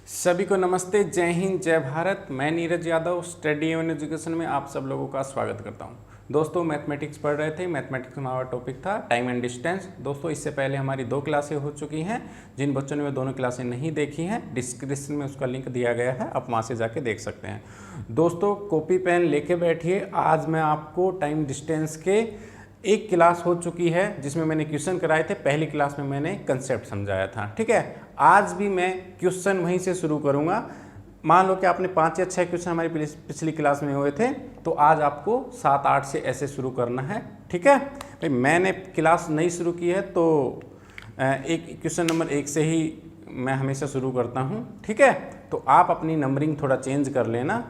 सभी को नमस्ते, जय हिंद, जय भारत। मैं नीरज यादव स्टडी एवं एजुकेशन में आप सब लोगों का स्वागत करता हूं। दोस्तों मैथमेटिक्स पढ़ रहे थे। मैथमेटिक्स में हमारा टॉपिक था टाइम एंड डिस्टेंस। दोस्तों इससे पहले हमारी 2 क्लासें हो चुकी हैं। जिन बच्चों ने वो दोनों क्लासें नहीं देखी हैं, डिस्क्रिप्शन में उसका लिंक दिया गया है, आप वहाँ से जाके देख सकते हैं। दोस्तों कॉपी पेन लेके बैठिए। आज मैं आपको टाइम डिस्टेंस के एक क्लास हो चुकी है जिसमें मैंने क्वेश्चन कराए थे। पहली क्लास में मैंने कंसेप्ट समझाया था, ठीक है। आज भी मैं क्वेश्चन वहीं से शुरू करूंगा। मान लो कि आपने 5 या 6 क्वेश्चन हमारी पिछली क्लास में हुए थे, तो आज आपको 7-8 से ऐसे शुरू करना है, ठीक है। भाई मैंने क्लास नहीं शुरू की है तो एक क्वेश्चन नंबर 1 से ही मैं हमेशा शुरू करता हूँ, ठीक है। तो आप अपनी नंबरिंग थोड़ा चेंज कर लेना,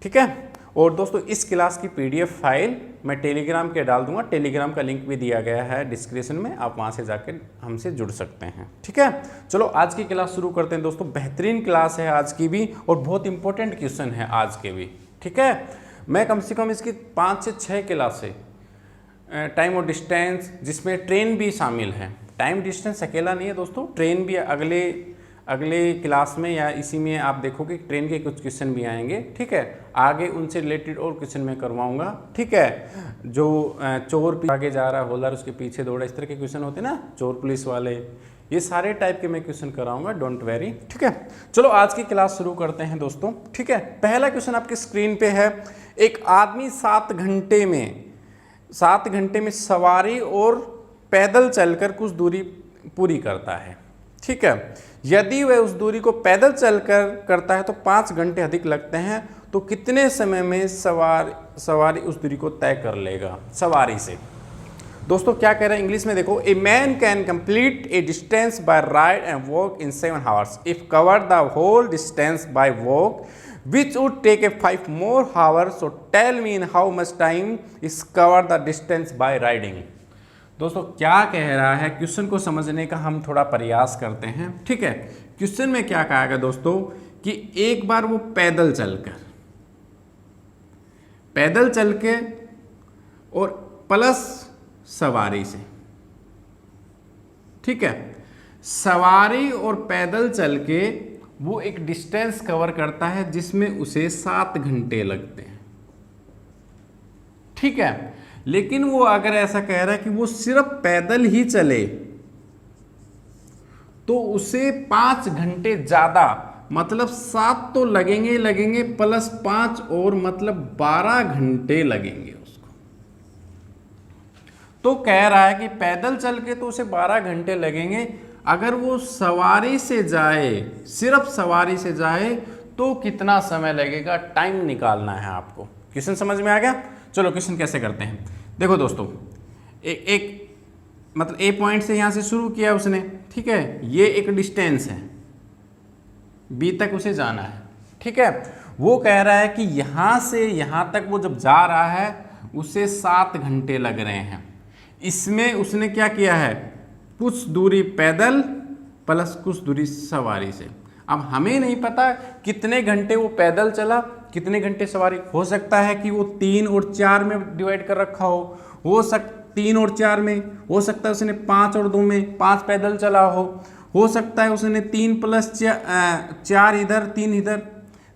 ठीक है। और दोस्तों इस क्लास की PDF फाइल मैं टेलीग्राम के डाल दूंगा। टेलीग्राम का लिंक भी दिया गया है डिस्क्रिप्शन में, आप वहां से जाकर हमसे जुड़ सकते हैं, ठीक है। चलो आज की क्लास शुरू करते हैं। दोस्तों बेहतरीन क्लास है आज की भी और बहुत इंपॉर्टेंट क्वेश्चन है आज के भी, ठीक है। मैं कम से कम इसकी 5 से 6 क्लासें टाइम और डिस्टेंस, जिसमें ट्रेन भी शामिल है। टाइम डिस्टेंस अकेला नहीं है दोस्तों, ट्रेन भी अगले क्लास में या इसी में आप देखोगे ट्रेन के कुछ क्वेश्चन भी आएंगे, ठीक है। आगे उनसे रिलेटेड और क्वेश्चन मैं करवाऊंगा, ठीक है। जो चोर आगे जा रहा है, होल्डर उसके पीछे दौड़ा, इस तरह के क्वेश्चन होते हैं ना, चोर पुलिस वाले, ये सारे टाइप के मैं क्वेश्चन कराऊंगा, डोंट वेरी, ठीक है। चलो आज की क्लास शुरू करते हैं दोस्तों, ठीक है। पहला क्वेश्चन आपकी स्क्रीन पे है। एक आदमी 7 घंटे में सवारी और पैदल चलकर कुछ दूरी पूरी करता है, ठीक है। यदि वह उस दूरी को पैदल चलकर करता है तो 5 घंटे अधिक लगते हैं, तो कितने समय में सवारी उस दूरी को तय कर लेगा सवारी से। दोस्तों क्या कह रहा है इंग्लिश में देखो, a man can complete a distance by ride and walk in 7 hours if cover the whole distance by walk which would take a 5 more hours. So tell me in how much time is cover the distance by riding. दोस्तों क्या कह रहा है, question को समझने का हम थोड़ा प्रयास करते हैं, ठीक है। क्वेश्चन में क्या कहा गया दोस्तों कि एक बार वो पैदल चल के और प्लस सवारी से, ठीक है। सवारी और पैदल चल के वो एक डिस्टेंस कवर करता है जिसमें उसे 7 घंटे लगते हैं, ठीक है। लेकिन वो अगर ऐसा कह रहा है कि वो सिर्फ पैदल ही चले तो उसे 5 घंटे ज्यादा, मतलब 7 तो लगेंगे प्लस 5 और मतलब 12 घंटे लगेंगे उसको। तो कह रहा है कि पैदल चल के तो उसे 12 घंटे लगेंगे, अगर वो सवारी से जाए, सिर्फ सवारी से जाए तो कितना समय लगेगा, टाइम निकालना है आपको। क्वेश्चन समझ में आ गया। चलो क्वेश्चन कैसे करते हैं, देखो दोस्तों। मतलब ए पॉइंट से यहां से शुरू किया उसने, ठीक है। ये एक डिस्टेंस है, बी तक उसे जाना है, ठीक है। वो कह रहा है कि यहां से यहां तक वो जब जा रहा है उसे 7 घंटे लग रहे हैं। इसमें उसने क्या किया है, कुछ दूरी पैदल प्लस कुछ दूरी सवारी से। अब हमें नहीं पता कितने घंटे वो पैदल चला, कितने घंटे सवारी। हो सकता है कि वो 3 और 4 में डिवाइड कर रखा हो 3 और 4 में। हो सकता है उसने 5 और 2 में, 5 पैदल चला हो सकता है उसने 3 प्लस 4 इधर 3 इधर,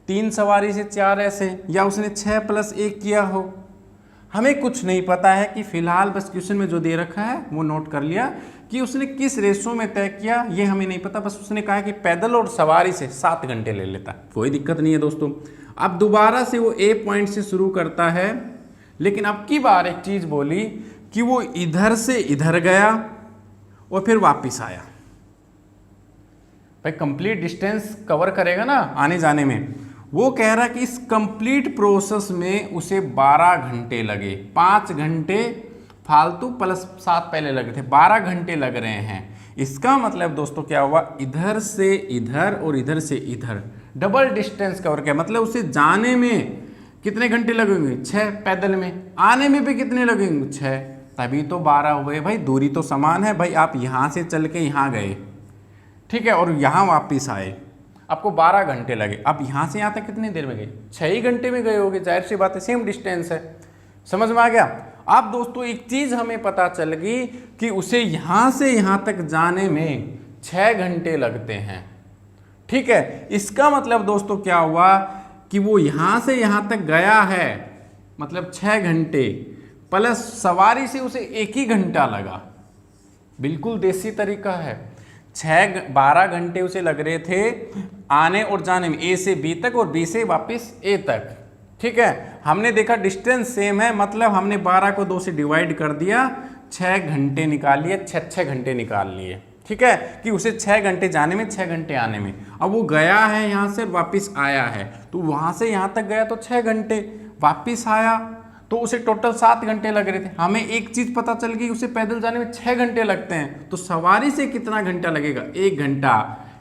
3 सवारी से 4 ऐसे, या उसने 6 प्लस 1 किया हो। हमें कुछ नहीं पता है कि फिलहाल बस क्वेश्चन में जो दे रखा है वो नोट कर लिया कि उसने किस रेशो में तय किया, ये हमें नहीं पता। बस उसने कहा कि पैदल और सवारी से 7 घंटे ले लेता, कोई दिक्कत नहीं है दोस्तों। अब दोबारा से वो ए पॉइंट से शुरू करता है, लेकिन अब की बार एक चीज बोली कि वो इधर से इधर गया और फिर वापिस आया। भाई कंप्लीट डिस्टेंस कवर करेगा ना आने जाने में। वो कह रहा है कि इस कंप्लीट प्रोसेस में उसे 12 घंटे लगे। 5 घंटे फालतू प्लस 7 पहले लगे थे, 12 घंटे लग रहे हैं। इसका मतलब दोस्तों क्या हुआ, इधर से इधर और इधर से इधर डबल डिस्टेंस कवर किया। मतलब उसे जाने में कितने घंटे लगेंगे, 6। पैदल में आने में भी कितने लगेंगे, 6। तभी तो 12 हुए। भाई दूरी तो समान है। भाई आप यहाँ से चल के यहाँ गए, ठीक है, और यहाँ वापिस आए, आपको 12 घंटे लगे। अब यहाँ से यहाँ तक कितनी देर में गए, 6 ही घंटे में गए होगे। जाहिर सी बात है, सेम डिस्टेंस है। समझ में आ गया। अब दोस्तों एक चीज हमें पता चल गई कि उसे यहां से यहां तक जाने में 6 घंटे लगते हैं, ठीक है, इसका मतलब दोस्तों क्या हुआ कि वो यहां से यहां तक गया है, मतलब 6 घंटे, प्लस सवारी से उसे 1 ही घंटा लगा। बिल्कुल देसी तरीका है। 12 घंटे उसे लग रहे थे आने और जाने में, ए से बी तक और बी से वापस ए तक। ठीक है, हमने देखा डिस्टेंस सेम है, मतलब हमने 12 को 2 से डिवाइड कर दिया, 6 घंटे निकाल लिए, 6 घंटे निकाल लिए। ठीक है, कि उसे 6 घंटे जाने में, 6 घंटे आने में। अब वो गया है यहाँ से वापस आया है, तो वहाँ से यहाँ तक गया तो 6 घंटे, वापस आया तो उसे टोटल 7 घंटे लग रहे थे। हमें एक चीज़ पता चल गई, उसे पैदल जाने में 6 घंटे लगते हैं, तो सवारी से कितना घंटा लगेगा? 1 घंटा।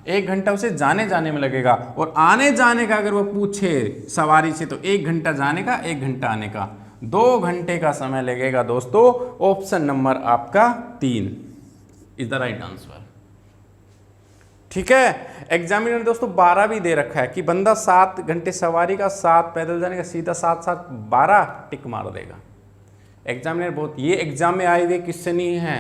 1 घंटा उसे जाने में लगेगा, और आने जाने का अगर वो पूछे सवारी से, तो 1 घंटा जाने का, 1 घंटा आने का, 2 घंटे का समय लगेगा दोस्तों। ऑप्शन नंबर आपका 3 इज द राइट आंसर। ठीक है, एग्जामिनर ने दोस्तों 12 भी दे रखा है कि बंदा 7 घंटे सवारी का, 7 पैदल जाने का, सीधा 7 7 12 टिक मार देगा। एग्जामिनर बहुत, ये एग्जाम में आए हुए क्वेश्चन नहीं है,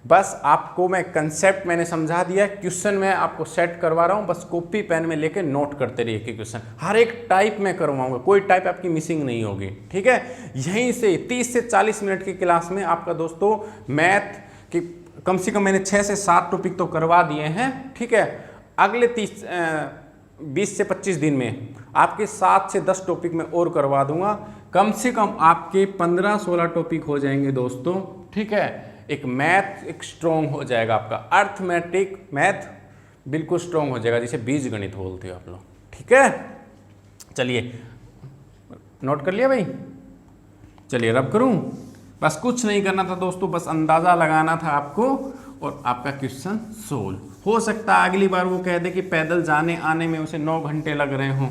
बस आपको मैं कंसेप्ट मैंने समझा दिया, क्वेश्चन मैं आपको सेट करवा रहा हूँ, बस कॉपी पेन में लेके नोट करते रहिए कि क्वेश्चन हर एक टाइप में करवाऊंगा, कोई टाइप आपकी मिसिंग नहीं होगी। ठीक है, यहीं से 30 से 40 मिनट की क्लास में आपका दोस्तों मैथ की कम से कम मैंने 6 से 7 टॉपिक तो करवा दिए हैं। ठीक है, अगले 20 से 25 दिन में आपके 7 से 10 टॉपिक में और करवा दूंगा, कम से कम आपके 15-16 टॉपिक हो जाएंगे दोस्तों। ठीक है, एक मैथ एक स्ट्रॉन्ग हो जाएगा, आपका अर्थमेटिक मैथ बिल्कुल स्ट्रॉन्ग हो जाएगा, जिसे बीज गणित बोलते हो आप लोग। ठीक है, चलिए नोट कर लिया भाई, चलिए रब करूं। बस कुछ नहीं करना था दोस्तों, बस अंदाज़ा लगाना था आपको, और आपका क्वेश्चन सोल्व हो सकता है। अगली बार वो कह दे कि पैदल जाने आने में उसे 9 घंटे लग रहे हों,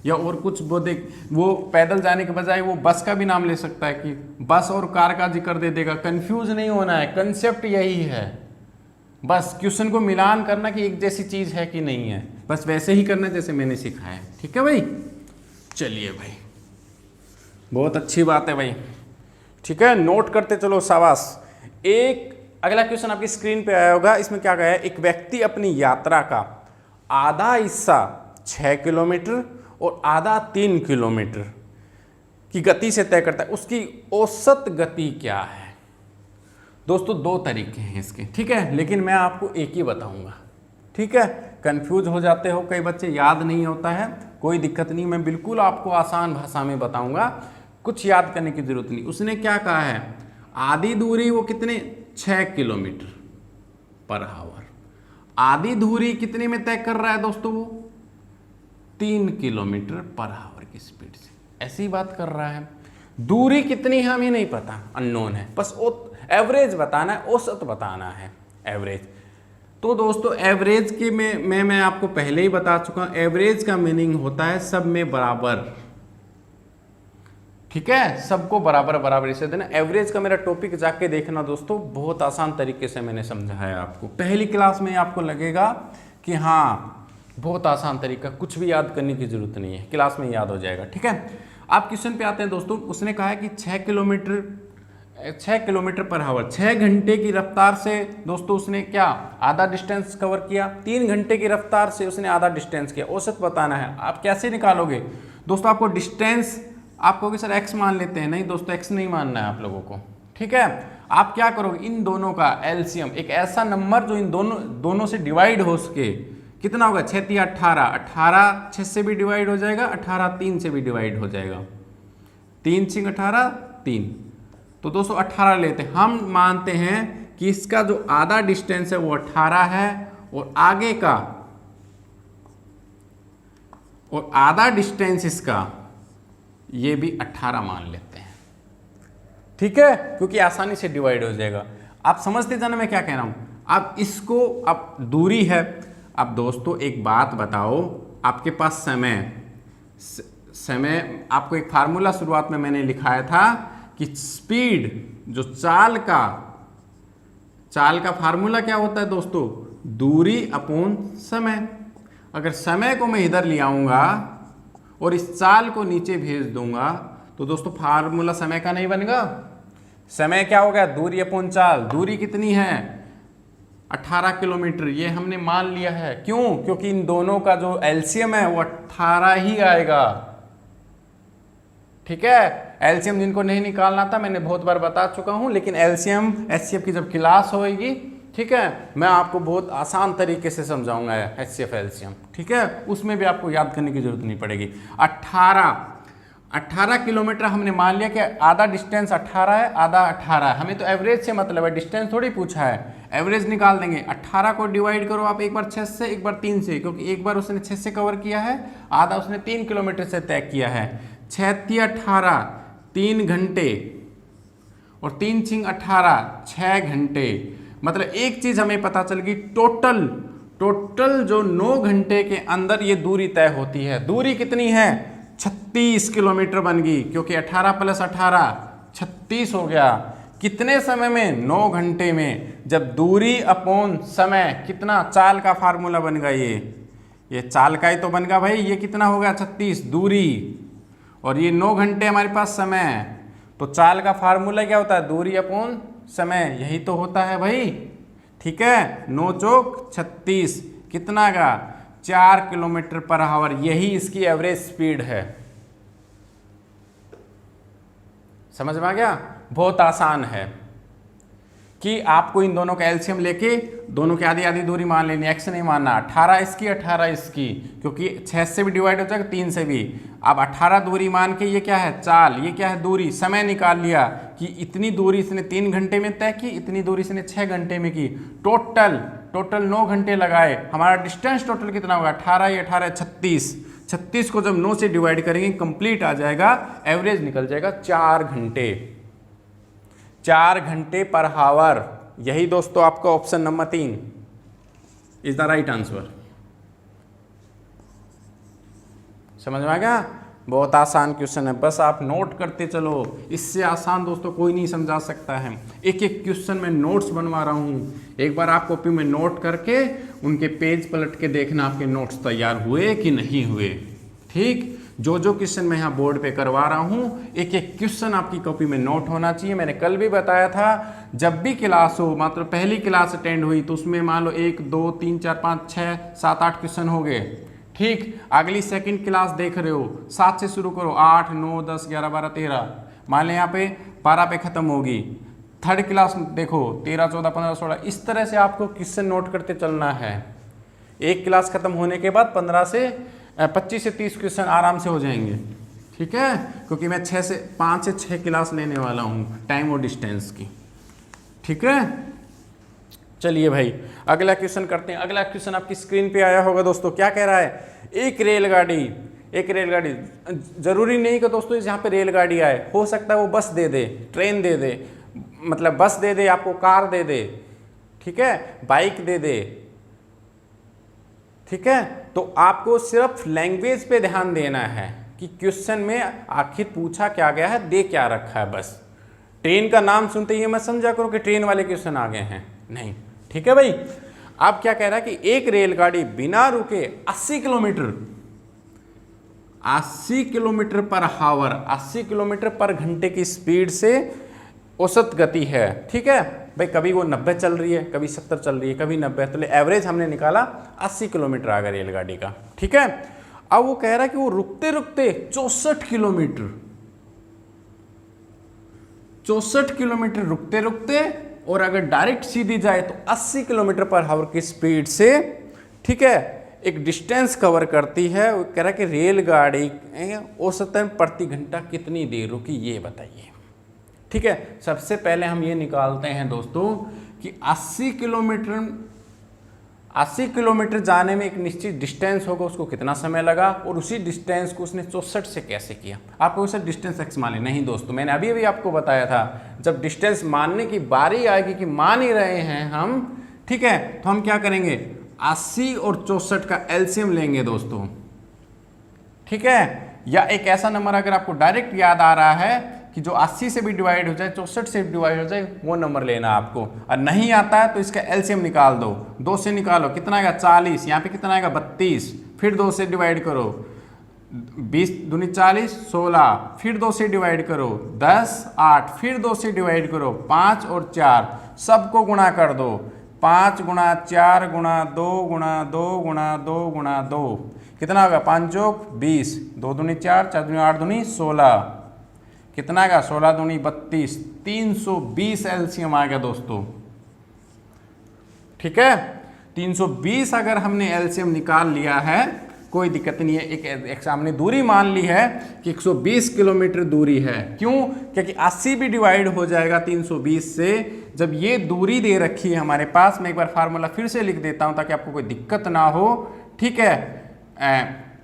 या और कुछ वो पैदल जाने के बजाय वो बस का भी नाम ले सकता है कि बस और कार का जिक्र दे देगा। कंफ्यूज नहीं होना है, कंसेप्ट यही है, बस क्वेश्चन को मिलान करना कि एक जैसी चीज़ है कि नहीं है, बस वैसे ही करना जैसे मैंने सिखाया। ठीक है भाई, चलिए भाई, बहुत अच्छी बात है भाई। ठीक है, नोट करते चलो, शाबाश। एक अगला क्वेश्चन आपकी स्क्रीन पे आया होगा, इसमें क्या कहा है? एक व्यक्ति अपनी यात्रा का आधा हिस्सा 6 किलोमीटर और आधा 3 किलोमीटर की गति से तय करता है, उसकी औसत गति क्या है? दोस्तों 2 तरीके हैं इसके, ठीक है, लेकिन मैं आपको एक ही बताऊंगा। ठीक है, कंफ्यूज हो जाते हो कई बच्चे, याद नहीं होता है, कोई दिक्कत नहीं, मैं बिल्कुल आपको आसान भाषा में बताऊंगा, कुछ याद करने की जरूरत नहीं। उसने क्या कहा है? आधी दूरी वो कितने 6 किलोमीटर पर आवर, आधी दूरी कितने में तय कर रहा है दोस्तों? वो 3 किलोमीटर पर आवर की स्पीड से, ऐसी बात कर रहा है। दूरी कितनी है हमें नहीं पता, अननोन है, बस एवरेज बताना है, औसत बताना है, एवरेज। तो दोस्तों एवरेज के मैं आपको पहले ही बता चुका हूं, एवरेज का मीनिंग होता है सब में बराबर। ठीक है, सबको बराबर बराबर इसे देना। एवरेज का मेरा टॉपिक जाके देखना दोस्तों, बहुत आसान तरीके से मैंने समझाया आपको। पहली क्लास में आपको लगेगा कि हाँ बहुत आसान तरीका, कुछ भी याद करने की जरूरत नहीं है, क्लास में याद हो जाएगा। ठीक है, आप क्वेश्चन पे आते हैं दोस्तों। उसने कहा है कि 6 किलोमीटर पर आवर, 6 घंटे की रफ्तार से दोस्तों उसने क्या आधा डिस्टेंस कवर किया, 3 घंटे की रफ्तार से उसने आधा डिस्टेंस किया। औसत बताना है। आप कैसे निकालोगे दोस्तों? आपको डिस्टेंस, आप कहोगे सर एक्स मान लेते हैं, नहीं दोस्तों एक्स नहीं मानना है आप लोगों को। ठीक है, आप क्या करोगे? इन दोनों का एलसीएम, एक ऐसा नंबर जो इन दोनों से डिवाइड हो सके, कितना होगा? 6 3 18, 18 6 से भी डिवाइड हो जाएगा, 18 3 से भी डिवाइड हो जाएगा, 3 6 18 3। तो दोस्तों 18 लेते हैं। हम मानते हैं कि इसका जो आधा डिस्टेंस है वो 18 है, और आगे का और आधा डिस्टेंस इसका ये भी 18 मान लेते हैं। ठीक है, क्योंकि आसानी से डिवाइड हो जाएगा। आप समझते जाना मैं क्या कह रहा हूं। अब इसको, अब दूरी है। अब दोस्तों एक बात बताओ, आपके पास समय आपको एक फार्मूला शुरुआत में मैंने लिखाया था कि स्पीड, जो चाल का फार्मूला क्या होता है दोस्तों? दूरी अपॉन समय। अगर समय को मैं इधर ले आऊंगा और इस चाल को नीचे भेज दूंगा, तो दोस्तों फार्मूला समय का नहीं बनेगा। समय क्या हो गया? दूरी अपॉन चाल। दूरी कितनी है? 18 किलोमीटर ये हमने मान लिया है। क्यों? क्योंकि इन दोनों का जो एलसीएम है वो 18 ही आएगा। ठीक है, एलसीएम जिनको नहीं निकालना था मैंने बहुत बार बता चुका हूं, लेकिन एलसीएम एचसीएफ की जब क्लास होएगी, ठीक है, मैं आपको बहुत आसान तरीके से समझाऊंगा एचसीएफ एलसीएम। ठीक है, उसमें भी आपको याद करने की जरूरत नहीं पड़ेगी। 18 किलोमीटर हमने मान लिया कि आधा डिस्टेंस 18 है, आधा 18 है। हमें तो एवरेज से मतलब है, डिस्टेंस थोड़ी पूछा है, एवरेज निकाल देंगे। 18 को डिवाइड करो आप, एक बार 6 से एक बार 3 से, क्योंकि एक बार उसने 6 से कवर किया है, आधा उसने 3 किलोमीटर से तय किया है। 6 × 18 3 घंटे और 3 × 6 18 6 घंटे। मतलब एक चीज हमें पता चल गई, टोटल जो 9 घंटे के अंदर ये दूरी तय होती है। दूरी कितनी है? 36 किलोमीटर बन गई, क्योंकि 18 + 18 36 हो गया। कितने समय में? 9 घंटे में। जब दूरी अपॉन समय, कितना चाल का फार्मूला बन गया, ये चाल का ही तो बन गया भाई। ये कितना हो गया? 36 दूरी, और ये 9 घंटे हमारे पास समय। तो चाल का फार्मूला क्या होता है? दूरी अपॉन समय, यही तो होता है भाई। ठीक है, 9 चौक 36, कितना का? 4 किलोमीटर/आवर। यही इसकी एवरेज स्पीड है। समझ में आ गया? बहुत आसान है कि आपको इन दोनों का एलसीएम लेके दोनों की आधी आधी दूरी मान लेनी, एक्स नहीं मानना। 18 इसकी 18 इसकी, क्योंकि 6 से भी डिवाइड हो जाएगा, 3 से भी। अब 18 दूरी मान के ये क्या है? चाल। ये क्या है? दूरी। समय निकाल लिया कि इतनी दूरी इसने 3 घंटे में तय की, इतनी दूरी इसने 6 घंटे में की। टोटल 9 घंटे लगाए। हमारा डिस्टेंस टोटल कितना होगा? 18 ये 18 36। 36 को जब 9 से डिवाइड करेंगे कंप्लीट आ जाएगा, एवरेज निकल जाएगा 4 घंटे। 4 घंटे/आवर। यही दोस्तों आपका option number 3 is the right answer. समझ में आ गया? बहुत आसान क्वेश्चन है, बस आप नोट करते चलो। इससे आसान दोस्तों कोई नहीं समझा सकता है। एक एक क्वेश्चन में नोट्स बनवा रहा हूँ। एक बार आप कॉपी में नोट करके उनके पेज पलट के देखना आपके नोट्स तैयार हुए कि नहीं हुए। ठीक, जो क्वेश्चन मैं यहाँ बोर्ड पे करवा रहा हूँ, एक एक क्वेश्चन आपकी कॉपी में नोट होना चाहिए। मैंने कल भी बताया था, जब भी क्लास हो, मात्र पहली क्लास अटेंड हुई तो उसमें मान लो 1 2 3 4 5 6 7 8 क्वेश्चन हो गए। ठीक, अगली सेकंड क्लास देख रहे हो, 7 से शुरू करो, 8 9 10 11 12 13, मान लें यहाँ पे 12 पे खत्म होगी। थर्ड क्लास देखो 13 14 15 16। इस तरह से आपको क्वेश्चन नोट करते चलना है। एक क्लास खत्म होने के बाद 25 से 30 क्वेश्चन आराम से हो जाएंगे। ठीक है, क्योंकि मैं 5 से 6 क्लास लेने वाला हूँ टाइम और डिस्टेंस की। ठीक है, चलिए भाई अगला क्वेश्चन करते हैं। अगला क्वेश्चन आपकी स्क्रीन पे आया होगा दोस्तों। क्या कह रहा है? एक रेलगाड़ी, जरूरी नहीं कि दोस्तों यहाँ पे रेलगाड़ी आए, हो सकता है वो बस दे दे, ट्रेन दे दे, मतलब बस दे दे, आपको कार दे दे, ठीक है, बाइक दे दे। ठीक है, तो आपको सिर्फ लैंग्वेज पे ध्यान देना है कि क्वेश्चन में आखिर पूछा क्या गया है, दे क्या रखा है। बस ट्रेन का नाम सुनते ही मत समझा करो कि ट्रेन वाले क्वेश्चन आ गए हैं, नहीं। ठीक है भाई, अब क्या कह रहा है कि एक रेलगाड़ी बिना रुके 80 किलोमीटर/आवर 80 किलोमीटर/घंटे की स्पीड से औसत गति है। ठीक है भाई, कभी वो 90 चल रही है, कभी 70 चल रही है, कभी 90, तो एवरेज हमने निकाला 80 किलोमीटर आ गया रेलगाड़ी का। ठीक है, अब वो कह रहा है कि वो रुकते रुकते 64 किलोमीटर रुकते रुकते, और अगर डायरेक्ट सीधी जाए तो 80 किलोमीटर/आवर की स्पीड से, ठीक है, एक डिस्टेंस कवर करती है। वो कह रहा है कि रेलगाड़ी औसतन प्रति घंटा कितनी देर रुकी, ये बताइए। ठीक है, सबसे पहले हम ये निकालते हैं दोस्तों कि 80 किलोमीटर जाने में एक निश्चित डिस्टेंस होगा, उसको कितना समय लगा, और उसी डिस्टेंस को उसने 64 से कैसे किया। आपको उसे डिस्टेंस एक्स मान ले, नहीं दोस्तों, मैंने अभी आपको बताया था, जब डिस्टेंस मानने की बारी आएगी कि मान ही रहे हैं हम, ठीक है, तो हम क्या करेंगे, 80 और 64 का एलसीएम लेंगे दोस्तों। ठीक है, या एक ऐसा नंबर अगर आपको डायरेक्ट याद आ रहा है कि जो 80 से भी डिवाइड हो जाए, 64 से डिवाइड हो जाए, वो नंबर लेना आपको। और नहीं आता है तो इसका एलसीएम निकाल दो। 2 से निकालो, कितना आएगा 40, यहाँ पे कितना आएगा 32, फिर 2 से डिवाइड करो, 20 दूनी 40 16, फिर 2 से डिवाइड करो 10 8, फिर 2 से डिवाइड करो 5 और 4, सबको गुणा कर दो, 5 गुणा 4 गुणा 2 गुणा 2 गुणा 2 गुणा 2 कितना होगा 5 चौक 20, 2 दूनी 4, 4 दूनी 8 दूनी 16, कितना आएगा 16 दूनी 32, 320 एलसीएम आ गया दोस्तों। ठीक है, 320 अगर हमने एलसीएम निकाल लिया है कोई दिक्कत नहीं है। एक सामने दूरी मान ली है कि 120 किलोमीटर दूरी है, क्यों? क्योंकि 80 भी डिवाइड हो जाएगा 320 से। जब ये दूरी दे रखी है हमारे पास, मैं एक बार फार्मूला फिर से लिख देता हूं ताकि आपको कोई दिक्कत ना हो। ठीक है,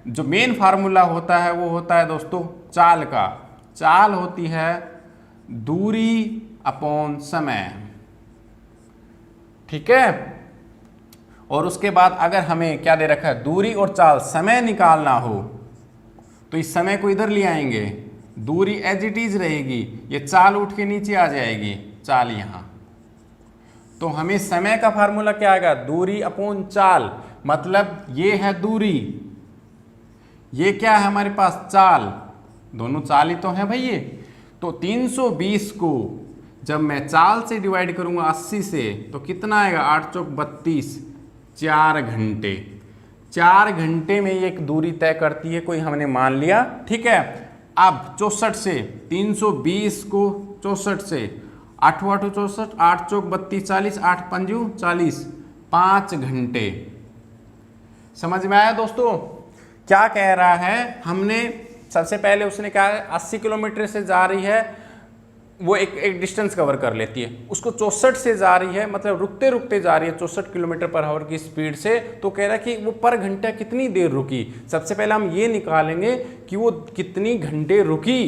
जो मेन फार्मूला होता है वो होता है दोस्तों चाल का। चाल होती है दूरी अपॉन समय। ठीक है, और उसके बाद अगर हमें क्या दे रखा है, दूरी और चाल, समय निकालना हो तो इस समय को इधर ले आएंगे, दूरी एज इट इज रहेगी, ये चाल उठ के नीचे आ जाएगी, चाल यहां। तो हमें समय का फार्मूला क्या आएगा, दूरी अपॉन चाल। मतलब ये है दूरी, ये क्या है हमारे पास चाल, दोनों चाल ही तो है भाई ये। तो 320 को जब मैं चाल से डिवाइड करूंगा 80 से तो कितना आएगा, 8 चौक 32, 4 घंटे। 4 घंटे में ये एक दूरी तय करती है, कोई हमने मान लिया। ठीक है, अब 64 से 320 को 64 से 8 8 64, 8 चौक 32, 40, 8 पंजू 40, 5 घंटे। समझ में आया दोस्तों क्या कह रहा है? हमने सबसे पहले उसने कहा 80 किलोमीटर से जा रही है, वो एक डिस्टेंस कवर कर लेती है। उसको 64 से जा रही है, मतलब रुकते रुकते जा रही है 64 किलोमीटर पर आवर की स्पीड से। तो कह रहा है कि वो पर घंटा कितनी देर रुकी। सबसे पहले हम ये निकालेंगे कि वो कितनी घंटे रुकी।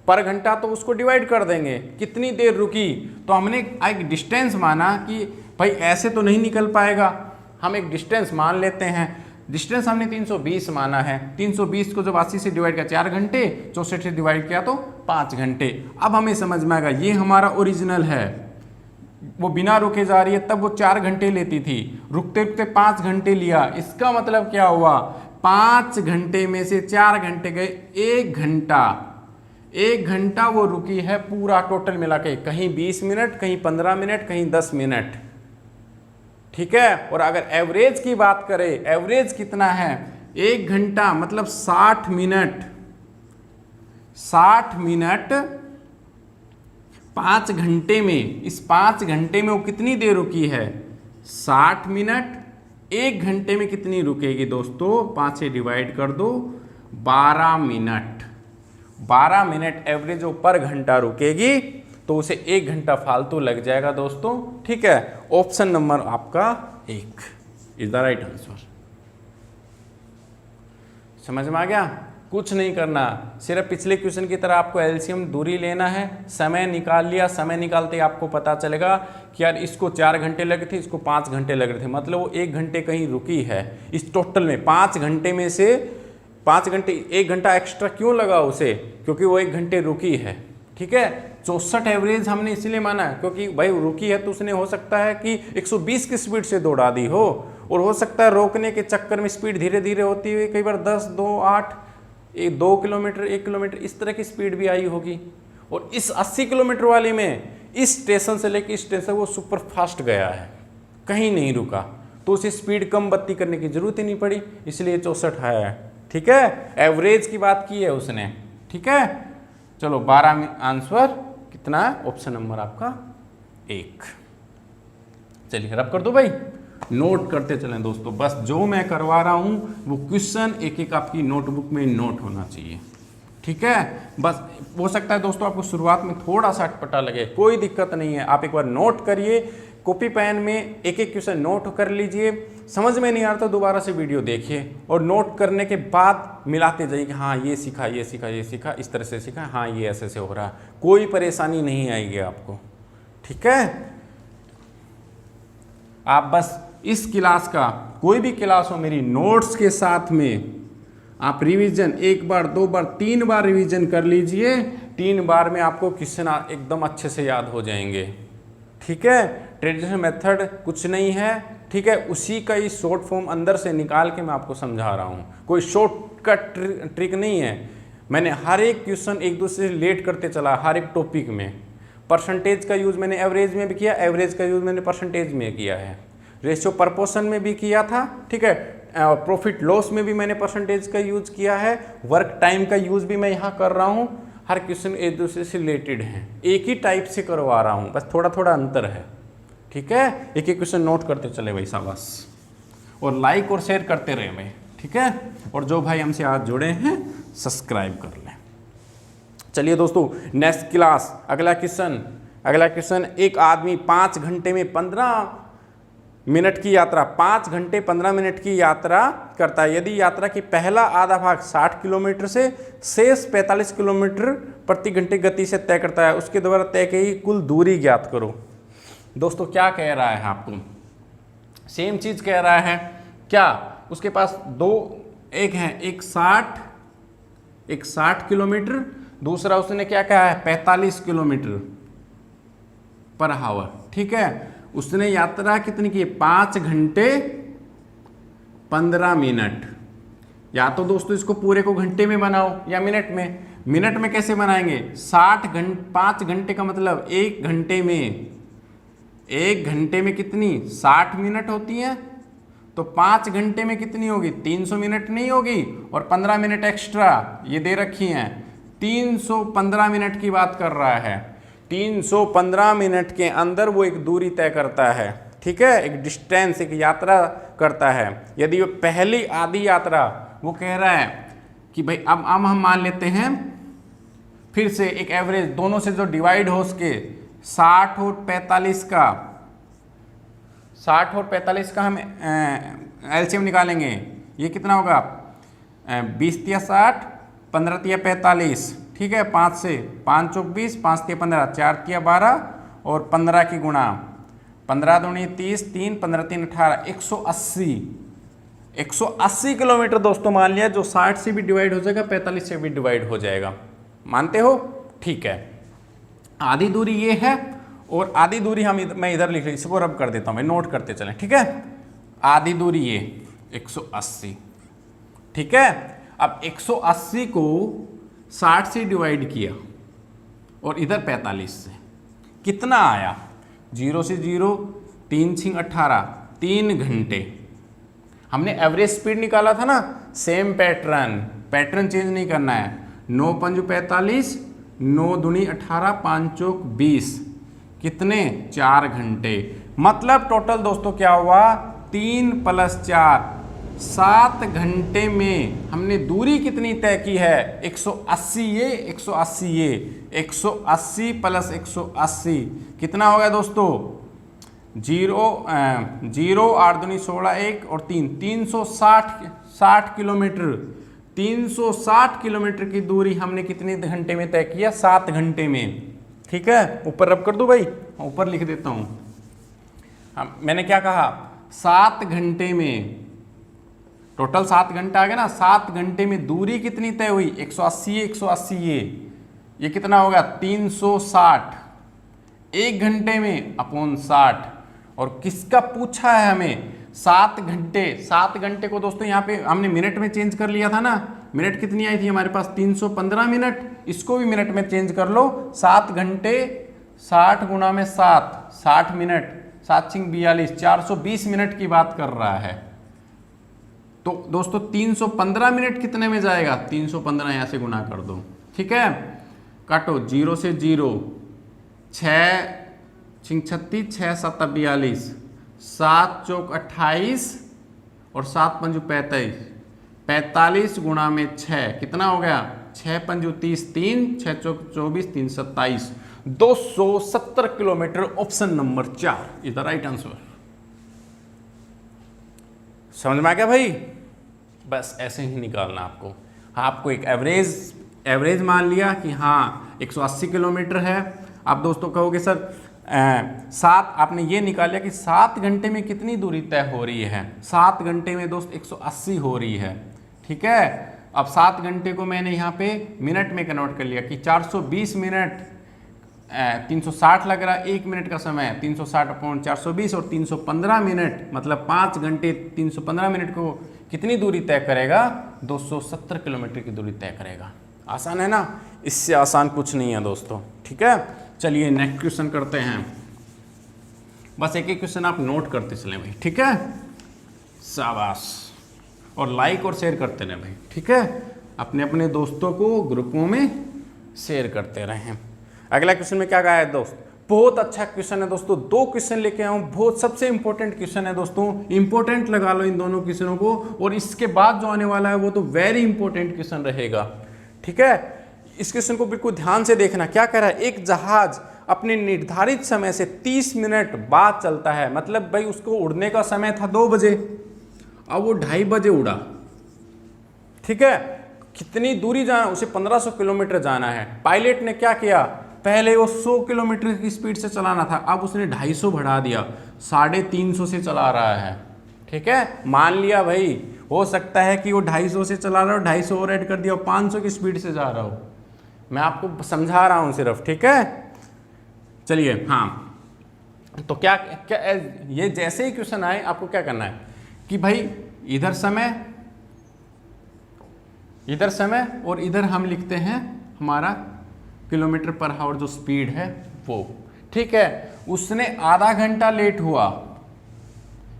पर घंटा तो उसको डिवाइड कर देंगे, कितनी देर रुकी। तो हमने एक डिस्टेंस माना कि भाई ऐसे तो नहीं निकल पाएगा, हम एक डिस्टेंस मान लेते हैं। डिस्टेंस हमने 320 माना है। 320 को जब 80 से डिवाइड किया 4 घंटे, 64 से डिवाइड किया तो 5 घंटे। अब हमें समझ में आएगा ये हमारा ओरिजिनल है, वो बिना रुके जा रही है, तब वो 4 घंटे लेती थी, रुकते रुकते 5 घंटे लिया। इसका मतलब क्या हुआ, 5 घंटे में से 4 घंटे गए, 1 घंटा, 1 घंटा वो रुकी है पूरा टोटल मिला के, कहीं 20 मिनट, कहीं 15 मिनट, कहीं 10 मिनट। ठीक है, और अगर एवरेज की बात करें, एवरेज कितना है, 1 घंटा मतलब 60 मिनट, 60 मिनट 5 घंटे में, इस 5 घंटे में वो कितनी देर रुकी है, 60 मिनट। 1 घंटे में कितनी रुकेगी दोस्तों, 5 से डिवाइड कर दो, 12 मिनट। 12 मिनट एवरेज वो पर घंटा रुकेगी, तो उसे 1 घंटा फालतू लग जाएगा दोस्तों। ठीक है, ऑप्शन नंबर आपका 1 इज द राइट आंसर। समझ में आ गया? कुछ नहीं करना, सिर्फ पिछले क्वेश्चन की तरह आपको एलसीएम दूरी लेना है, समय निकाल लिया, समय निकालते ही आपको पता चलेगा कि यार इसको 4 घंटे लगे थे, इसको 5 घंटे लग रहे थे, मतलब वो 1 घंटे कहीं रुकी है। इस टोटल में 5 घंटे में से 5 घंटे, 1 घंटा एक्स्ट्रा क्यों लगा उसे, क्योंकि वो 1 घंटे रुकी है। ठीक है, 64 एवरेज हमने इसलिए माना है क्योंकि भाई रुकी है, तो उसने हो सकता है कि 120 की स्पीड से दौड़ा दी हो, और हो सकता है रोकने के चक्कर में स्पीड धीरे धीरे होती हुई कई बार 10, 2, 8, 2 किलोमीटर, 1 किलोमीटर इस तरह की स्पीड भी आई होगी। और इस 80 किलोमीटर वाली में इस स्टेशन से लेकर इस स्टेशन वो सुपर फास्ट गया है, कहीं नहीं रुका, तो उसे स्पीड कम बत्ती करने की जरूरत ही नहीं पड़ी, इसलिए 64 है। ठीक है, एवरेज की बात की है उसने। ठीक है, चलो 12 में आंसर कितना है, ऑप्शन नंबर आपका 1। चलिए रब कर दो भाई, नोट करते चलें दोस्तों, बस जो मैं करवा रहा हूं वो क्वेश्चन एक एक आपकी नोटबुक में नोट होना चाहिए। ठीक है, बस हो सकता है दोस्तों आपको शुरुआत में थोड़ा सा अटपटा लगे, कोई दिक्कत नहीं है, आप एक बार नोट करिए, कॉपी पेन में एक एक क्वेश्चन नोट कर लीजिए। समझ में नहीं आ रहा तो दोबारा से वीडियो देखिए, और नोट करने के बाद मिलाते जाइए कि हाँ ये सीखा, ये सीखा, ये सीखा, इस तरह से सीखा, हाँ ये ऐसे से हो रहा है, कोई परेशानी नहीं आएगी आपको। ठीक है, आप बस इस क्लास का कोई भी क्लास हो, मेरी नोट्स के साथ में आप रिवीजन 1 बार, 2 बार, 3 बार रिवीजन कर लीजिए। 3 बार में आपको क्वेश्चन एकदम अच्छे से याद हो जाएंगे। ठीक है, ट्रेडिशनल मेथड कुछ नहीं है। ठीक है, उसी का ही शॉर्ट फॉर्म अंदर से निकाल के मैं आपको समझा रहा हूँ, कोई शॉर्टकट ट्रिक नहीं है। मैंने हर एक क्वेश्चन एक दूसरे से रिलेट करते चला, हर एक टॉपिक में, परसेंटेज का यूज़ मैंने एवरेज में भी किया, एवरेज का यूज़ मैंने परसेंटेज में किया है, रेशियो प्रपोर्शन में भी किया था, ठीक है, प्रॉफिट लॉस में भी मैंने परसेंटेज का यूज़ किया है, वर्क टाइम का यूज़ भी मैं यहाँ कर रहा हूँ। हर क्वेश्चन एक दूसरे से रिलेटेड हैं, एक ही टाइप से करवा रहा हूँ, बस थोड़ा थोड़ा अंतर है, ठीक है। एक एक क्वेश्चन नोट करते चले भाई शाबाश, और लाइक और शेयर करते रहे भाई, ठीक है। और जो भाई हमसे आज जुड़े हैं सब्सक्राइब कर लें। चलिए दोस्तों नेक्स्ट क्लास, अगला क्वेश्चन, एक आदमी 5 घंटे में 15 मिनट की यात्रा, 5 घंटे 15 मिनट की यात्रा करता है। यदि यात्रा की पहला आधा भाग 60 किलोमीटर से शेष 45 किलोमीटर प्रति घंटे गति से तय करता है, उसके द्वारा तय की कुल दूरी ज्ञात करो। दोस्तों क्या कह रहा है आपको, सेम चीज कह रहा है क्या, उसके पास एक है, एक 60 किलोमीटर, दूसरा उसने क्या कहा है 45 किलोमीटर पर आवर, ठीक है। उसने यात्रा कितनी की, 5 घंटे 15 मिनट। या तो दोस्तों इसको पूरे को घंटे में बनाओ या मिनट में। मिनट में कैसे बनाएंगे, 5 घंटे का मतलब एक घंटे में कितनी 60 मिनट होती है, तो 5 घंटे में कितनी होगी 300 मिनट नहीं होगी, और 15 मिनट एक्स्ट्रा ये दे रखी हैं, 315 मिनट की बात कर रहा है। 315 मिनट के अंदर वो एक दूरी तय करता है, ठीक है, एक डिस्टेंस, एक यात्रा करता है। यदि वो पहली आधी यात्रा, वो कह रहा है कि भाई अब हम मान लेते हैं फिर से एक एवरेज, दोनों से जो डिवाइड हो उसके 60 और 45 का हम एलसीएम निकालेंगे। ये कितना होगा 20 तिया 60, 15 तिया 45, ठीक है, 5 से 5 चौक 20, 5 तिया 15, 4 तिया 12 और 15 की गुणा 15 दूनी 30, 3 15 3 18, 180 किलोमीटर दोस्तों मान लिया, जो 60 से भी डिवाइड हो जाएगा, 45 से भी डिवाइड हो जाएगा। मानते हो, ठीक है। आधी दूरी ये है, और आधी दूरी मैं इधर लिख रही, इसको रब कर देता हूं, मैं नोट करते चलें, ठीक है। आधी दूरी ये 180, ठीक है। अब 180 को 60 से डिवाइड किया और इधर 45 से, कितना आया, 0 से 0, 3 6 18, 3 घंटे। हमने एवरेज स्पीड निकाला था ना, सेम पैटर्न चेंज नहीं करना है। 9 पंजू 45, 9 दूनी 18, 5 चौक 20, कितने 4 घंटे। मतलब टोटल दोस्तों क्या हुआ, 3 + 4 7 घंटे में हमने दूरी कितनी तय की है, 180 ये 180 ये, 180 + 180 कितना हो गया दोस्तों, 0 8 दूनी 16, 1 और 3, 360 किलोमीटर। 360 किलोमीटर की दूरी हमने कितने घंटे में तय किया, 7 घंटे में, ठीक है। ऊपर रब कर दूं भाई, ऊपर लिख देता हूं। मैंने क्या कहा, 7 घंटे में, टोटल 7 घंटा आ गया ना, 7 घंटे में दूरी कितनी तय हुई, 180 ये कितना होगा 360, 1 घंटे में अपॉन 60। और किसका पूछा है हमें, 7 घंटे को दोस्तों यहाँ पे हमने मिनट में चेंज कर लिया था ना, मिनट कितनी आई थी हमारे पास 315 मिनट, इसको भी मिनट में चेंज कर लो, 7 घंटे 60 गुणा में 7, 60 मिनट, 7 × 42, 420 मिनट की बात कर रहा है। तो दोस्तों 315 मिनट कितने में जाएगा, 315 यहाँ से गुना कर दो, ठीक है। काटो, 0 से 0, 6 × 36, 6 × 7 42, 7 चौक 28 और 7 पंजू 45, 45 गुणा में 6 कितना हो गया, 6 पंजू 30, 3 6 चौक 24, 3 27, 270 kilometre. Option number 4 is the right answer. समझ में आ गया भाई, बस ऐसे ही निकालना आपको एक एवरेज मान लिया कि हाँ 180 किलोमीटर है। आप दोस्तों कहोगे सर 7, आपने ये निकाल लिया कि 7 घंटे में कितनी दूरी तय हो रही है, 7 घंटे में दोस्त 180 हो रही है, ठीक है। अब 7 घंटे को मैंने यहाँ पे मिनट में कन्वर्ट कर लिया कि 420 मिनट 360 लग रहा है, 1 मिनट का समय 360/420 और 315 मिनट मतलब 5 घंटे 315 मिनट को कितनी दूरी तय करेगा, 270 किलोमीटर की दूरी तय करेगा। आसान है ना, इससे आसान कुछ नहीं है दोस्तों, ठीक है। चलिए नेक्स्ट क्वेश्चन करते हैं। बस एक एक क्वेश्चन आप नोट करते चलें भाई, ठीक है, शाबाश। और लाइक और शेयर करते रहें भाई, ठीक है, अपने अपने दोस्तों को ग्रुपों में शेयर करते रहें। अगला क्वेश्चन में क्या कहा है दोस्त, बहुत अच्छा क्वेश्चन है दोस्तों, 2 क्वेश्चन लेके आऊँ, बहुत सबसे इंपॉर्टेंट क्वेश्चन है दोस्तों, इंपॉर्टेंट लगा लो इन दोनों क्वेश्चनों को, और इसके बाद जो आने वाला है वो तो वेरी इंपॉर्टेंट क्वेश्चन रहेगा, ठीक है। इस क्वेश्चन को बिल्कुल ध्यान से देखना। क्या कह रहा है, एक जहाज अपने निर्धारित समय से 30 मिनट बाद चलता है, मतलब भाई उसको उड़ने का समय था 2 बजे, अब वो 2:30 बजे उड़ा, ठीक है। कितनी दूरी जाना, उसे 1500 किलोमीटर जाना है। पायलट ने क्या किया, पहले वो 100 किलोमीटर की स्पीड से चलाना था, अब उसने 250 बढ़ा दिया, 350 से चला रहा है, ठीक है। मान लिया भाई, हो सकता है कि वो 250 से चला रहा हो, 250 और ऐड कर दिया, 500 की स्पीड से जा रहा हो। मैं आपको समझा रहा हूँ सिर्फ, ठीक है। चलिए, हाँ, तो क्या ये जैसे ही क्वेश्चन आए आपको क्या करना है कि भाई इधर समय और इधर हम लिखते हैं हमारा किलोमीटर पर आवर जो स्पीड है वो, ठीक है। उसने आधा घंटा लेट हुआ।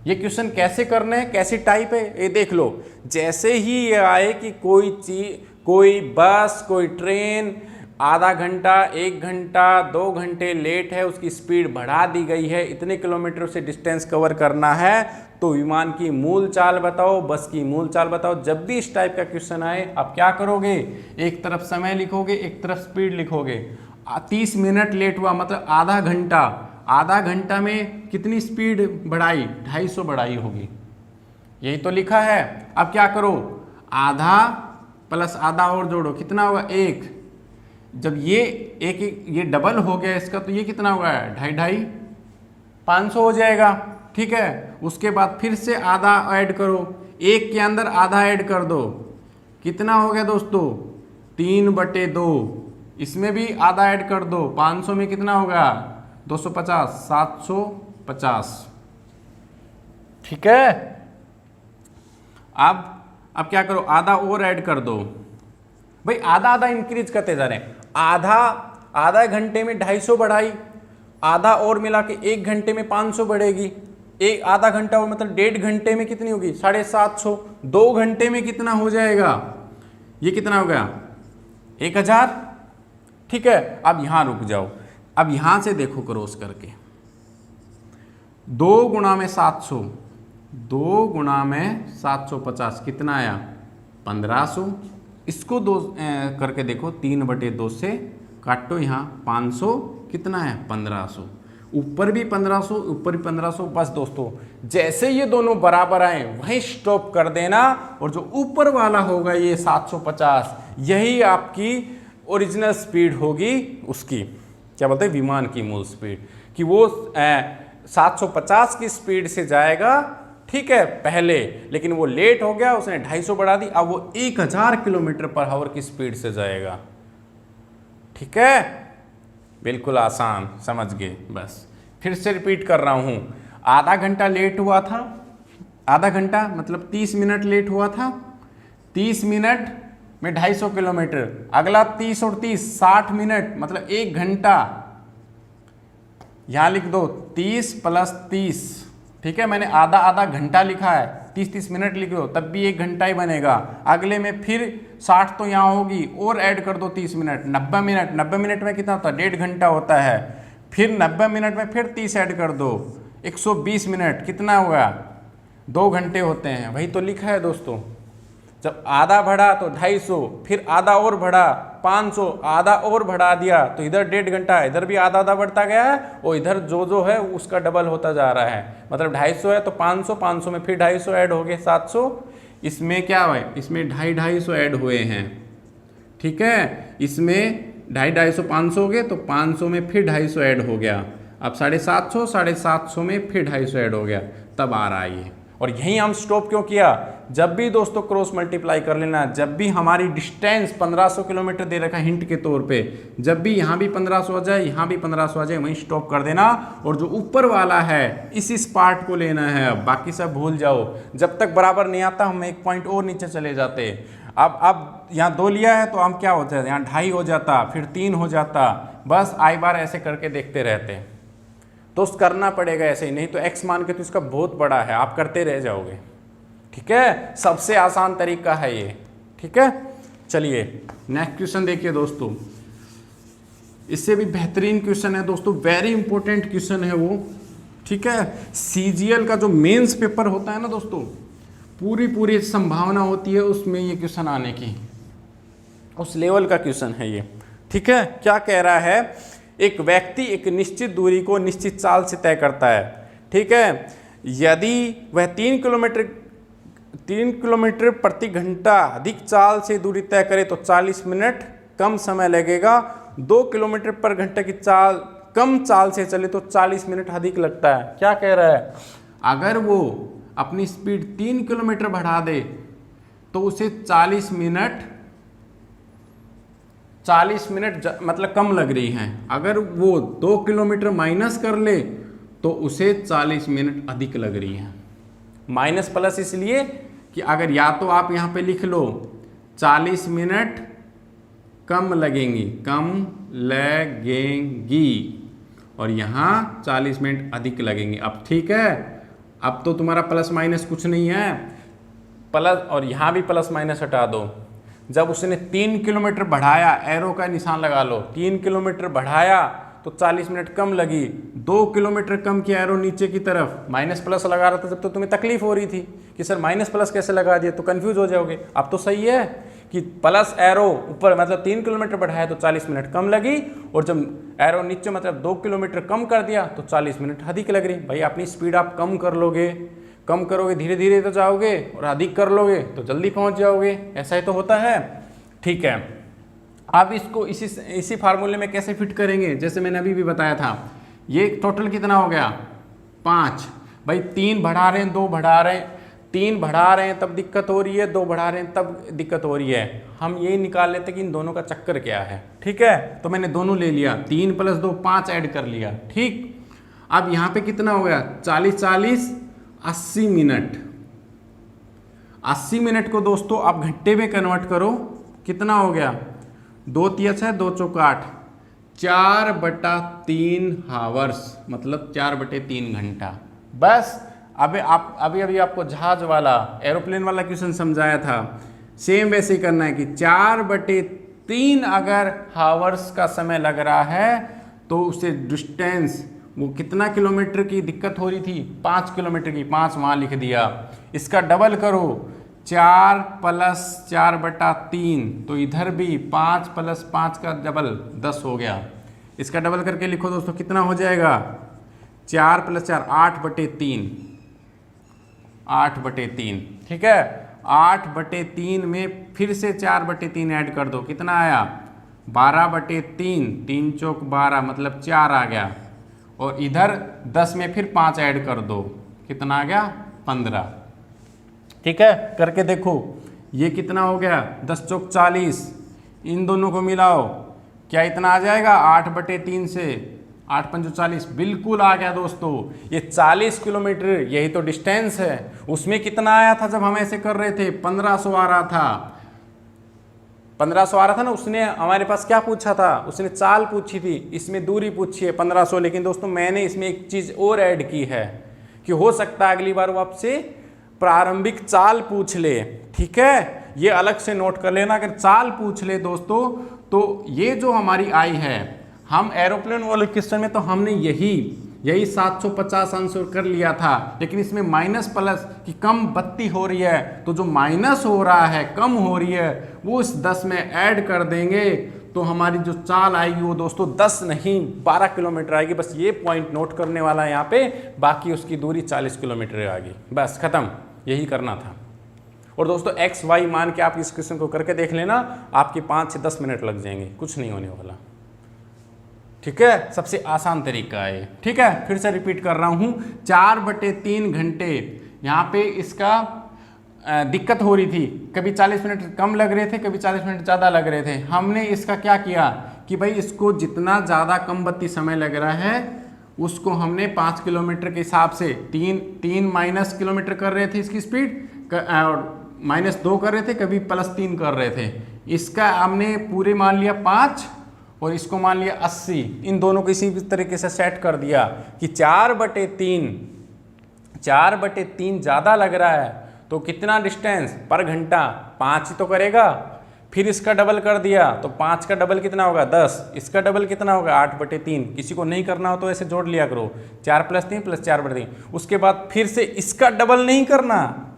ये क्वेश्चन कैसे करने हैं, कैसी टाइप है, ये देख लो। जैसे ही ये आए कि कोई बस, कोई ट्रेन आधा घंटा, 1 घंटा, 2 घंटे लेट है, उसकी स्पीड बढ़ा दी गई है, इतने किलोमीटर से डिस्टेंस कवर करना है, तो विमान की मूल चाल बताओ, बस की मूल चाल बताओ। जब भी इस टाइप का क्वेश्चन आए आप क्या करोगे, एक तरफ समय लिखोगे, एक तरफ स्पीड लिखोगे। 30 मिनट लेट हुआ मतलब आधा घंटा में कितनी स्पीड बढ़ाई, 250 बढ़ाई होगी, यही तो लिखा है। अब क्या करो, आधा प्लस आधा और जोड़ो, कितना होगा 1। जब ये डबल हो गया इसका, तो ये कितना होगा, 2.5 500 हो जाएगा, ठीक है। उसके बाद फिर से आधा ऐड करो, 1 के अंदर आधा ऐड कर दो, कितना हो गया दोस्तों, 3/2। इसमें भी आधा ऐड कर दो, 500 में कितना होगा, 250, 750, ठीक है। अब क्या करो, आधा और ऐड कर दो भाई, आधा इंक्रीज करते जा रहे हैं। आधा घंटे में 250 बढ़ाई, आधा और मिला के 1 घंटे में 500 बढ़ेगी, एक आधा घंटा और मतलब 1.5 घंटे में कितनी होगी, 750। 2 घंटे में कितना हो जाएगा, ये कितना हो गया, 1000, ठीक है। अब यहां रुक जाओ, अब यहां से देखो क्रॉस करके, 2 गुणा में 700, 2 गुणा में 750 कितना आया, 1500। इसको 2 करके देखो, 3/2 से काटो, यहाँ 500 कितना है, 1500, ऊपर भी 1500, ऊपर भी 1500। बस दोस्तों, जैसे ये दोनों बराबर आए वहीं स्टॉप कर देना, और जो ऊपर वाला होगा ये 750, यही आपकी ओरिजिनल स्पीड होगी, उसकी क्या बोलते हैं, विमान की मूल स्पीड, कि वो 750 की स्पीड से जाएगा, ठीक है, पहले, लेकिन वो लेट हो गया, उसने 250 बढ़ा दी, अब वो 1000 किलोमीटर पर आवर की स्पीड से जाएगा, ठीक है। बिल्कुल आसान, समझ गए। बस फिर से रिपीट कर रहा हूं, आधा घंटा लेट हुआ था, आधा घंटा मतलब 30 मिनट लेट हुआ था, 30 मिनट में 250 किलोमीटर, अगला 30 और 30 60 मिनट मतलब 1 घंटा, यहां लिख दो 30 + 30, ठीक है। मैंने आधा घंटा लिखा है, 30 मिनट लिख दो, तब भी 1 घंटा ही बनेगा। अगले में फिर 60 तो यहाँ होगी, और ऐड कर दो 30 मिनट, 90 मिनट। 90 मिनट में कितना होता है, 1.5 घंटा होता है। फिर 90 मिनट में फिर 30 ऐड कर दो, 120 मिनट, कितना हुआ, 2 घंटे होते हैं। वही तो लिखा है दोस्तों। जब आधा बढ़ा तो 250, फिर आधा और बढ़ा 500, आधा और बढ़ा दिया तो इधर 1.5 घंटा, इधर भी आधा बढ़ता गया है, और इधर जो है उसका डबल होता जा रहा है। मतलब 250 है तो 500, 500 में फिर 250 ऐड हो गए, 700। इसमें क्या है, इसमें 250 ऐड हुए हैं, ठीक है। इसमें 250, 500 हो गए, तो 500 में फिर 250 ऐड हो गया, अब 750, 750 में फिर 250 ऐड हो गया, तब आ रहा है ये। और यहीं हम स्टॉप क्यों किया, जब भी दोस्तों क्रॉस मल्टीप्लाई कर लेना, जब भी हमारी डिस्टेंस 1500 किलोमीटर दे रखा है हिंट के तौर पे, जब भी यहाँ भी 1500 आ जाए, यहाँ भी 1500 आ जाए, वहीं स्टॉप कर देना। और जो ऊपर वाला है इस पार्ट को लेना है, बाकी सब भूल जाओ। जब तक बराबर नहीं आता हम 1 पॉइंट और नीचे चले जाते। अब यहाँ 2 लिया है तो हम क्या होता है, यहाँ 2.5 हो जाता, फिर 3 हो जाता, बस आई बार ऐसे करके देखते रहते। तो करना पड़ेगा ऐसे ही, नहीं तो x मान के तो इसका बहुत बड़ा है, आप करते रह जाओगे। ठीक है, सबसे आसान तरीका है ये। ठीक है, चलिए नेक्स्ट क्वेश्चन देखिए दोस्तों, इससे भी बेहतरीन क्वेश्चन है दोस्तों, वेरी इंपॉर्टेंट क्वेश्चन है वो। ठीक है, CGL का जो मेंस पेपर होता है ना दोस्तों, पूरी संभावना होती है उसमें ये क्वेश्चन आने की, उस लेवल का क्वेश्चन है ये। ठीक है, क्या कह रहा है, एक व्यक्ति एक निश्चित दूरी को निश्चित चाल से तय करता है। ठीक है, यदि वह 3 किलोमीटर प्रति घंटा अधिक चाल से दूरी तय करे तो 40 मिनट कम समय लगेगा। 2 किलोमीटर पर घंटा की चाल कम चाल से चले तो 40 मिनट अधिक लगता है। क्या कह रहा है, अगर वो अपनी स्पीड 3 किलोमीटर बढ़ा दे तो उसे 40 मिनट मतलब कम लग रही हैं। अगर वो 2 किलोमीटर माइनस कर ले तो उसे 40 मिनट अधिक लग रही हैं। माइनस प्लस इसलिए कि अगर या तो आप यहाँ पे लिख लो 40 मिनट कम लगेंगी, और यहाँ 40 मिनट अधिक लगेंगे। अब ठीक है, अब तो तुम्हारा प्लस माइनस कुछ नहीं है, प्लस और यहाँ भी प्लस माइनस हटा दो। जब उसने 3 किलोमीटर बढ़ाया, एरो का निशान लगा लो, 3 किलोमीटर बढ़ाया तो 40 मिनट कम लगी। 2 किलोमीटर कम किया, एरो नीचे की तरफ, माइनस प्लस लगा रहा था जब तो तुम्हें तकलीफ हो रही थी कि सर माइनस प्लस कैसे लगा दिया, तो कंफ्यूज हो जाओगे। अब तो सही है कि प्लस एरो ऊपर मतलब 3 किलोमीटर बढ़ाया तो 40 मिनट कम लगी, और जब एरो नीचे मतलब 2 किलोमीटर कम कर दिया तो 40 मिनट अधिक लग रही। भाई अपनी स्पीड आप कम करोगे धीरे धीरे तो जाओगे, और अधिक कर लोगे तो जल्दी पहुंच जाओगे, ऐसा ही तो होता है। ठीक है, आप इसको इसी फार्मूले में कैसे फिट करेंगे, जैसे मैंने अभी भी बताया था। ये टोटल कितना हो गया, 5। भाई 3 बढ़ा रहे हैं, 2 बढ़ा रहे हैं, 3 बढ़ा रहे हैं तब दिक्कत हो रही है, 2 बढ़ा रहे हैं तब दिक्कत हो रही है। हम यही निकाल लेते कि इन दोनों का चक्कर क्या है। ठीक है, तो मैंने दोनों ले लिया, 3 + 2 5 ऐड कर लिया। ठीक, अब यहाँ पे कितना हो गया, 40 80 मिनट। 80 मिनट को दोस्तों आप घंटे में कन्वर्ट करो, कितना हो गया, 2 × 6 2 × 8, 4/3 हावर्स, मतलब 4/3 घंटा। बस अभी आपको जहाज वाला एरोप्लेन वाला क्वेश्चन समझाया था, सेम वैसे ही करना है कि 4/3 अगर हावर्स का समय लग रहा है तो उसे डिस्टेंस, वो कितना किलोमीटर की दिक्कत हो रही थी, 5 किलोमीटर की, 5 वहाँ लिख दिया। इसका डबल करो, 4 + 4/3, तो इधर भी 5 + 5 का डबल 10 हो गया। इसका डबल करके लिखो दोस्तों, कितना हो जाएगा, 4 + 4 8/3, 8/3। ठीक है, 8/3 में फिर से 4/3 ऐड कर दो, कितना आया, 12/3, 3 × 4 = 12, मतलब 4 आ गया। और इधर 10 में फिर 5 ऐड कर दो, कितना आ गया, 15। ठीक है, करके देखो ये कितना हो गया, 10 × 4 = 40, इन दोनों को मिलाओ, क्या इतना आ जाएगा, 8/3 से 8 × 5 = 40, बिल्कुल आ गया दोस्तों। ये 40 किलोमीटर, यही तो डिस्टेंस है। उसमें कितना आया था जब हम ऐसे कर रहे थे, 1500 आ रहा था, 1500 आ रहा था ना। उसने हमारे पास क्या पूछा था, उसने चाल पूछी थी, इसमें दूरी पूछी है 1500। लेकिन दोस्तों मैंने इसमें एक चीज़ और ऐड की है कि हो सकता है अगली बार वो आपसे प्रारंभिक चाल पूछ ले। ठीक है, ये अलग से नोट कर लेना, अगर चाल पूछ ले दोस्तों तो ये जो हमारी आई है, हम एरोप्लेन वाले क्वेश्चन में तो हमने यही 750 आंसर कर लिया था। लेकिन इसमें माइनस प्लस की कम बत्ती हो रही है, तो जो माइनस हो रहा है, कम हो रही है, वो इस 10 में ऐड कर देंगे तो हमारी जो चाल आएगी वो दोस्तों 10 नहीं 12 किलोमीटर आएगी। बस ये पॉइंट नोट करने वाला है यहाँ पे, बाकी उसकी दूरी 40 किलोमीटर आएगी। बस खत्म, यही करना था। और दोस्तों x y मान के आप इस क्वेश्चन को करके देख लेना, आपके 5 से 10 मिनट लग जाएंगे, कुछ नहीं होने वाला। ठीक है, सबसे आसान तरीका है। ठीक है, फिर से रिपीट कर रहा हूँ, 4/3 घंटे। यहाँ पे इसका दिक्कत हो रही थी, कभी 40 मिनट कम लग रहे थे, कभी 40 मिनट ज़्यादा लग रहे थे। हमने इसका क्या किया कि भाई इसको जितना ज़्यादा कम बत्ती समय लग रहा है उसको हमने 5 किलोमीटर के हिसाब से 3 माइनस किलोमीटर कर रहे थे इसकी स्पीड, और -2 कर रहे थे, कभी +3 कर रहे थे। इसका हमने पूरे मान लिया 5 और इसको मान लिया 80। इन दोनों को इसी तरीके से सेट कर दिया कि 4/3 ज़्यादा लग रहा है तो कितना डिस्टेंस पर घंटा 5 ही तो करेगा। फिर इसका डबल कर दिया तो 5 का डबल कितना होगा 10, इसका डबल कितना होगा 8/3। किसी को नहीं करना हो तो ऐसे जोड़ लिया करो, 4 + 3 + 4/3। उसके बाद फिर से इसका डबल नहीं करना,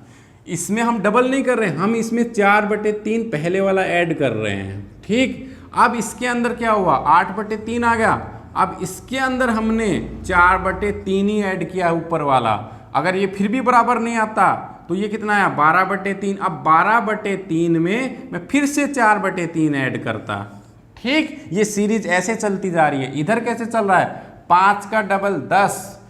इसमें हम डबल नहीं कर रहे हैं, हम इसमें 4/3 पहले वाला ऐड कर रहे हैं। ठीक, अब इसके अंदर क्या हुआ 8/3 आ गया। अब इसके अंदर हमने 4/3 ही ऐड किया ऊपर वाला। अगर ये फिर भी बराबर नहीं आता तो ये कितना आया 12/3। अब 12/3 में मैं फिर से 4/3 ऐड करता। ठीक, ये सीरीज ऐसे चलती जा रही है। इधर कैसे चल रहा है 5 का डबल 10,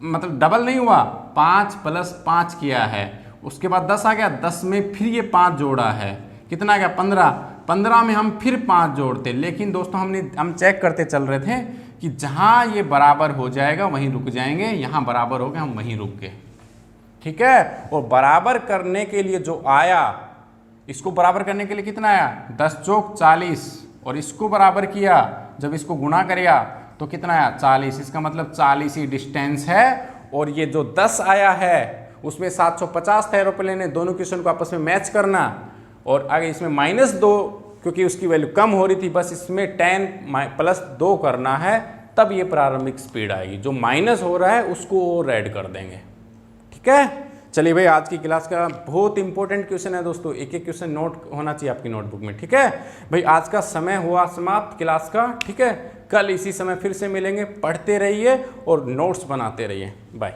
मतलब डबल नहीं हुआ, 5 + 5 किया है। उसके बाद 10 आ गया, 10 में फिर ये 5 जोड़ा है, कितना आ गया 15। 15 में हम फिर 5 जोड़ते, लेकिन दोस्तों हम चेक करते चल रहे थे कि जहाँ ये बराबर हो जाएगा वहीं रुक जाएंगे, यहाँ बराबर हो गया हम वहीं रुक गए। ठीक है, और बराबर करने के लिए जो आया, इसको बराबर करने के लिए कितना आया 10 चौक 40, और इसको बराबर किया जब इसको गुणा करेगा तो कितना आया 40। इसका मतलब 40 ही डिस्टेंस है। और ये जो 10 आया है उसमें 750 था एरोप्लेन है, दोनों क्वेश्चन को आपस में मैच करना। और आगे इसमें -2 क्योंकि उसकी वैल्यू कम हो रही थी, बस इसमें 10 + 2 करना है, तब ये प्रारंभिक स्पीड आएगी। जो माइनस हो रहा है उसको और ऐड कर देंगे। ठीक है, चलिए भाई, आज की क्लास का बहुत इंपॉर्टेंट क्वेश्चन है दोस्तों, एक एक क्वेश्चन नोट होना चाहिए आपकी नोटबुक में। ठीक है भाई, आज का समय हुआ समाप्त क्लास का। ठीक है, कल इसी समय फिर से मिलेंगे, पढ़ते रहिए और नोट्स बनाते रहिए। बाय।